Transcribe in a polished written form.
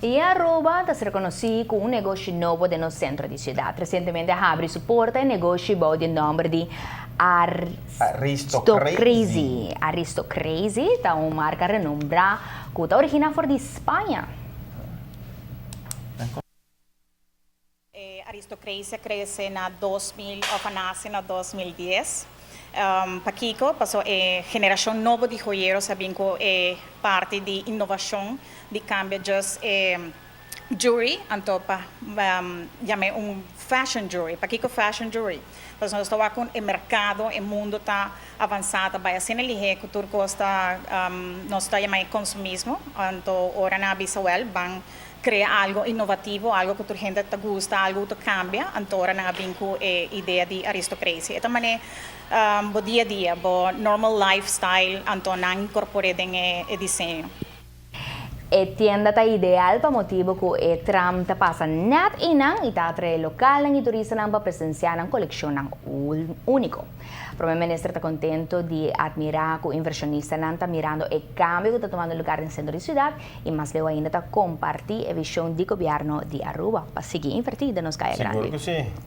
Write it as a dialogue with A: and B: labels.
A: E Aruba está se reconhecido como um negócio novo no centro da cidade. Recentemente, abriu suporte ao negócio de nome de Aristocrazy. Aristocrazy está uma marca renombrada que está originada de Espanha.
B: Aristocracia cresce na 2000, ou nasce na 2010. Paquico passou geração nova de joalheiros, sabem que é parte de inovação, de cambio just jewelry, então chamei fashion jewelry, Paquico fashion jewelry. Mas nós estamos com o mercado, o mundo está avançado, vai assim ele que tudo custa, nós estamos chamando consumismo, então ora na Bisawel, vão criar algo inovativo, algo que a gente te gusta, algo que cambia, então ora na vinco ideia de aristocracia. Então mané bo dia a dia, bo normal lifestyle, então não incorporado em desenho.
A: A tienda está ideal para motivo que o tram está passa net inang e está atrair local e turista para presenciar uma coleção único. O primeiro-ministro está contento de admirar que o inversionista está mirando o cambio que está tomando lugar no centro da cidade e mais leu ainda está compartir a visão do governo de Aruba para seguir invertindo nos Caia Grande.
C: Seguro que sim.